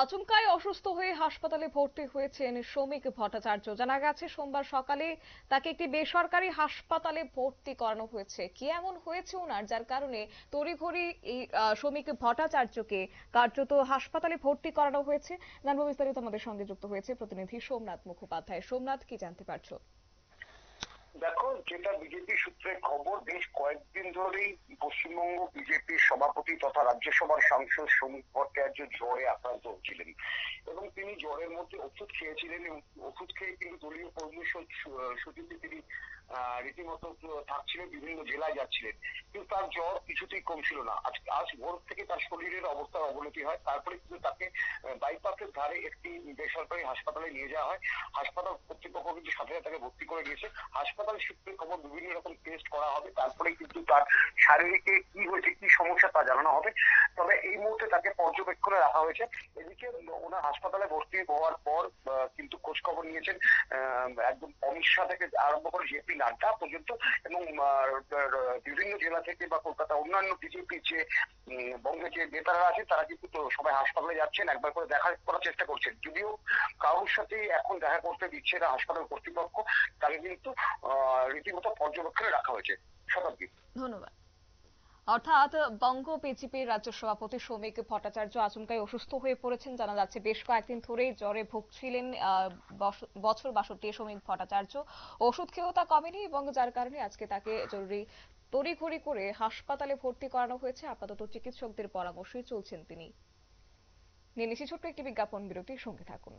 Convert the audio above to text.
আচমকাই অসুস্থ হয়ে হাসপাতালে ভর্তি হয়েছেন শ্রমিক ভট্টাচার্য। জানা গেছে সোমবার সকালে তাকে একটি বেসরকারি হাসপাতালে ভর্তি করানো হয়েছে। কি এমন হয়েছে ওনার, যার কারণে তড়িঘড়ি এই শ্রমিক ভট্টাচার্যকে কার্যত হাসপাতালে ভর্তি করানো হয়েছে? জানবো বিস্তারিত, আমাদের সঙ্গে যুক্ত হয়েছে প্রতিনিধি সোমনাথ মুখোপাধ্যায়। সোমনাথ, কি জানতে পারছো? দেখো, যেটা বিজেপি সূত্রে খবর, বেশ কয়েকদিন ধরেই পশ্চিমবঙ্গ বিজেপির সভাপতি তথা রাজ্যসভার সাংসদ শ্রমিক ভট্টাচার্য জ্বরে আক্রান্ত হচ্ছিলেন এবং তিনি জ্বরের মধ্যে ওষুধ খেয়েছিলেন এবং ওষুধ খেয়ে কিন্তু দলীয় কর্মী সূচিতে তিনি রীতিমতো থাকছিলেন, বিভিন্ন জেলায় যাচ্ছিলেন, কিন্তু তার জ্বর কিছুতেই কমছিল না। আজ ভোর থেকে তার শরীরের অবস্থার অবনতি হয়। তারপরে কিন্তু তাকে বাইপাসের ধারে একটি বেসরকারি হাসপাতালে নিয়ে যাওয়া হয়। হাসপাতাল কর্তৃপক্ষ কিন্তু সাথে সাথে তাকে ভর্তি করে দিয়েছে। হাসপাতাল সূত্রে খবর, বিভিন্ন রকম টেস্ট করা হবে, তারপরে কিন্তু তার শারীরিকে কি হয়েছে, কি সমস্যা তা জানানো হবে। তবে এই মুহূর্তে তাকে পর্যবেক্ষণে রাখা হয়েছে। এদিকে ওনার হাসপাতালে ভর্তি হওয়ার পর কিন্তু খোঁজ খবর নিয়েছেন একদম অমিত শাহ থেকে আরম্ভ করে জেপি নাড্ডা পর্যন্ত, এবং বিভিন্ন জেলা থেকে বা কলকাতা অন্যান্য বিজেপি যে বঙ্গের যে নেতারা আছে তারা কিন্তু সবাই হাসপাতালে যাচ্ছেন, একবার করে দেখা করার চেষ্টা করছেন। যদিও কারোর সাথে এখন দেখা করতে দিচ্ছে না হাসপাতাল কর্তৃপক্ষ, তাকে কিন্তু রীতিমতো পর্যবেক্ষণে রাখা হয়েছে। শতাব্দী। ধন্যবাদ। অর্থাৎ বঙ্গ বিজেপির রাজ্য সভাপতি শ্রমিক ভট্টাচার্য আচমকাই অসুস্থ হয়ে পড়েছেন। জানা যাচ্ছে বেশ কয়েকদিন ধরেই জ্বরে ভুগছিলেন বছর 62 শ্রমিক ভট্টাচার্য। ওষুধ খেয়েও তা কমেনি এবং যার কারণে আজকে তাকে তড়িঘড়ি করে হাসপাতালে ভর্তি করানো হয়েছে। আপাতত চিকিৎসকদের পরামর্শেই চলছেন তিনি। নিয়ে নিচ্ছি ছোট্ট একটি বিজ্ঞাপন বিরতির সঙ্গে থাকুন।